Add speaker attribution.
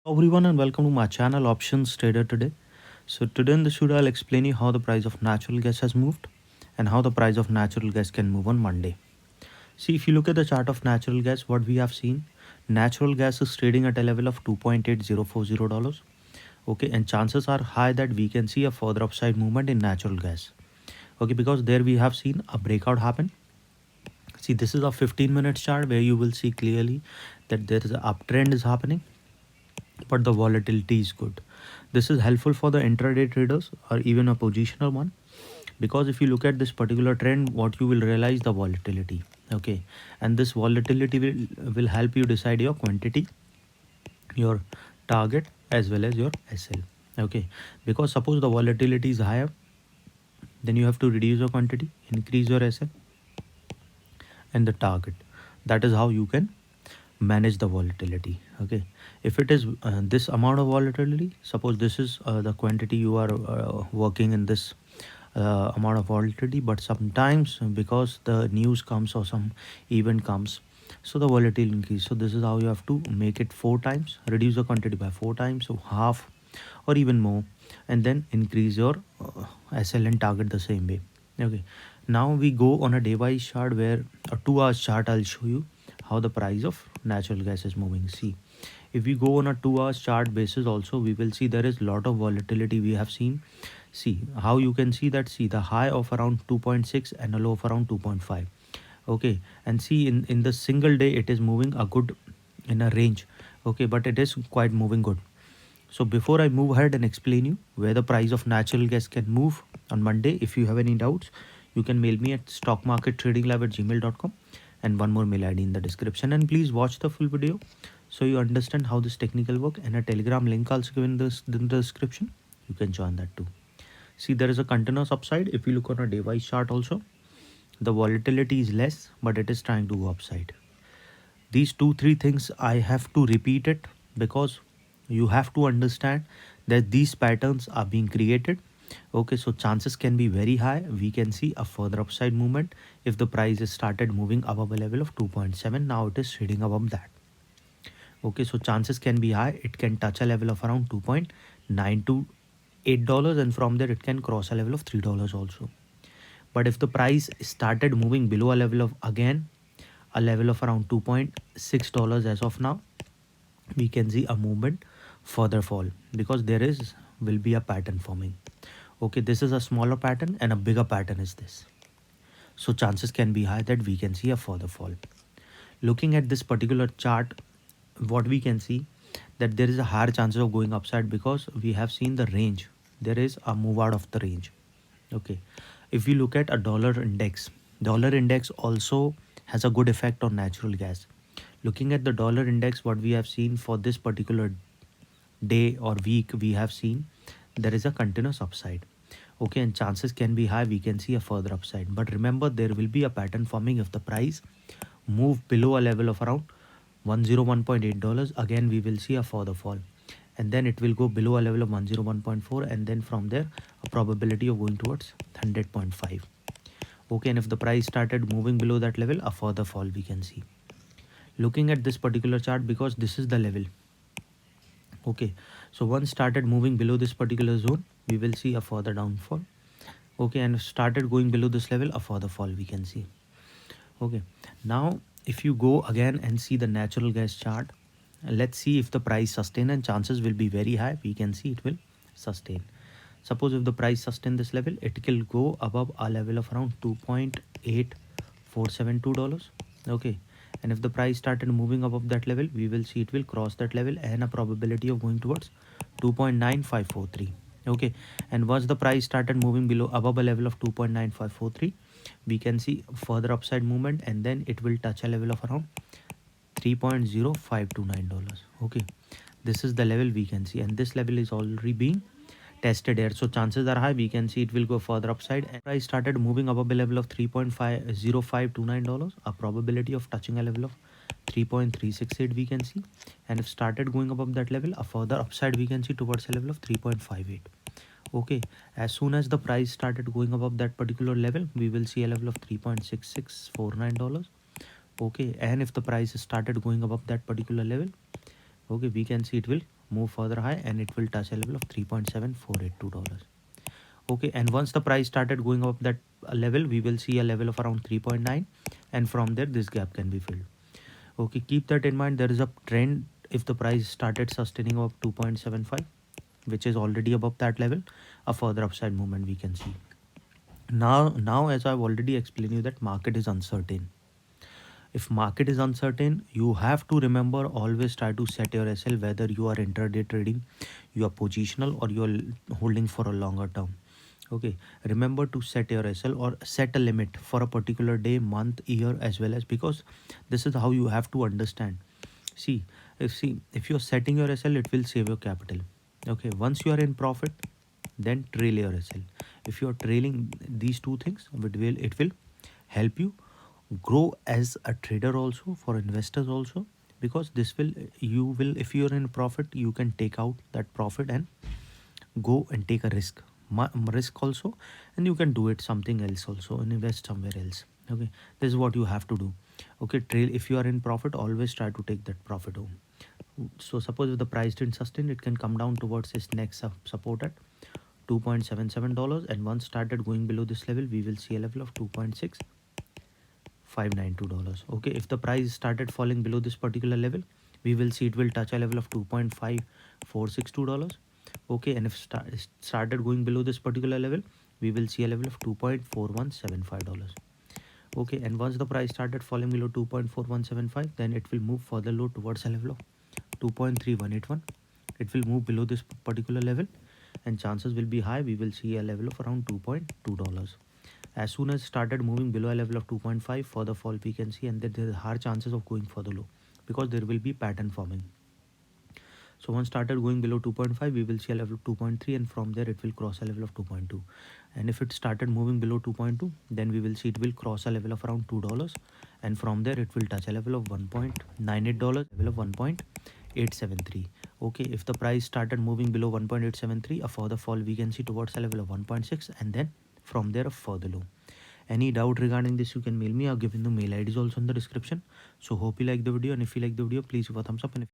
Speaker 1: Everyone and welcome to my channel Options Trader Today. So today in this video I'll explain you how the price of natural gas has moved and how the price of natural gas can move on Monday. See, if you look at the chart of natural gas, what we have seen, natural gas is trading at a level of $2.8040. Okay, and chances are high that we can see a further upside movement in natural gas. Okay, because there we have seen a breakout happen. See, this is a 15-minute chart where you will see clearly that there is an uptrend is happening, but the volatility is good. This is helpful for the intraday traders or even a positional one, because if you look at this particular trend, what you will realize the volatility. Okay, and this volatility will help you decide your quantity, your target, as well as your SL. Okay, because suppose the volatility is higher, then you have to reduce your quantity, increase your SL and the target. That is how you can manage the volatility. Okay, if it is this amount of volatility, suppose this is the quantity you are working in this amount of volatility, but sometimes because the news comes or some event comes, so the volatility increase. So this is how you have to make it 4 times, reduce the quantity by 4 times, so half or even more, and then increase your SL and target the same way. Okay, now we go on a day wise chart where a 2 hours chart I'll show you how the price of natural gas is moving. See, if we go on a 2 hours chart basis also, we will see there is lot of volatility we have seen. See how you can see that. See the high of around 2.6 and a low of around 2.5. Okay, and see in the single day it is moving a good in a range. Okay, but it is quite moving good. So before I move ahead and explain you where the price of natural gas can move on Monday, if you have any doubts, you can mail me at stockmarkettradinglab@gmail.com, and one more mail ID in the description. And please watch the full video so you understand how this technical work, and a Telegram link also given in the description. You can join that too. See, there is a continuous upside. If you look on a day wise chart also, the volatility is less, but it is trying to go upside. These 2-3 things I have to repeat it, because you have to understand that these patterns are being created. Okay, so chances can be very high we can see a further upside movement if the price is started moving above a level of 2.7. Now it is trading above that. Okay, so chances can be high it can touch a level of around 2.9 to $8, and from there it can cross a level of $3 also. But if the price started moving below a level of, again, a level of around $2.6 as of now, we can see a movement further fall, because there will be a pattern forming. Okay, this is a smaller pattern and a bigger pattern is this. So chances can be high that we can see a further fall. Looking at this particular chart, what we can see that there is a higher chances of going upside, because we have seen the range. There is a move out of the range. Okay, if we look at a dollar index also has a good effect on natural gas. Looking at the dollar index, what we have seen for this particular day or week, we have seen there is a continuous upside. Okay, and chances can be high we can see a further upside. But remember, there will be a pattern forming if the price move below a level of around $101.8. Again, we will see a further fall, and then it will go below a level of 101.4, and then from there a probability of going towards 100.5. Okay, and if the price started moving below that level, a further fall we can see. Looking at this particular chart, because this is the level. Okay, so once started moving below this particular zone, we will see a further downfall. Okay, and started going below this level, a further fall we can see. Okay, now if you go again and see the natural gas chart, let's see if the price sustain, and chances will be very high we can see it will sustain. Suppose if the price sustain this level, it will go above a level of around $2.8472. Okay, and if the price started moving above that level, we will see it will cross that level and a probability of going towards 2.9543. Okay, and once the price started moving below above a level of 2.9543, we can see further upside movement, and then it will touch a level of around $3.0529. Okay, this is the level we can see, and this level is already being tested here, so chances are high we can see it will go further upside. And price started moving above a level of $3.0529, a probability of touching a level of 3.368 we can see, and if started going above that level, a further upside we can see towards a level of 3.58. Okay, as soon as the price started going above that particular level, we will see a level of $3.6649. Okay, and if the price started going above that particular level, Okay, we can see it will move further high and it will touch a level of $3.7482. Okay, and once the price started going up that level, we will see a level of around 3.9, and from there this gap can be filled. Okay, keep that in mind. There is a trend. If the price started sustaining up 2.75, which is already above that level, a further upside movement we can see. Now as I've already explained you that market is uncertain. If market is uncertain, you have to remember, always try to set your SL, whether you are intraday trading, you are positional, or you are holding for a longer term. Okay, remember to set your SL or set a limit for a particular day, month, year, as well as, because this is how you have to understand. See if you're setting your SL, it will save your capital. Okay, once you are in profit, then trail your SL. If you're trailing these two things, it will help you grow as a trader also, for investors also, because this will, you will, if you're in profit, you can take out that profit and go and take a risk also, and you can do it something else also and invest somewhere else. Okay, this is what you have to do. Okay, trail, if you are in profit, always try to take that profit home. So suppose if the price didn't sustain, it can come down towards its next support at $2.77, and once started going below this level, we will see a level of $2.6592. Okay, if the price started falling below this particular level, we will see it will touch a level of $2.5462. Okay, and if started going below this particular level, we will see a level of $2.4175. Okay, and once the price started falling below 2.4175, then it will move further low towards a level of 2.3181. It will move below this particular level, and chances will be high we will see a level of around $2.2. As soon as started moving below a level of 2.5, further fall we can see, and that there are high chances of going further low, because there will be pattern forming. So once started going below 2.5, we will see a level of 2.3, and from there it will cross a level of 2.2. And if it started moving below 2.2, then we will see it will cross a level of around $2, and from there it will touch a level of $1.98, level of 1.873. Okay, if the price started moving below 1.873, a further fall we can see towards a level of 1.6, and then from there a further low. Any doubt regarding this, you can mail me. I've given the mail IDs also in the description. So hope you like the video, and if you like the video, please give a thumbs up, and if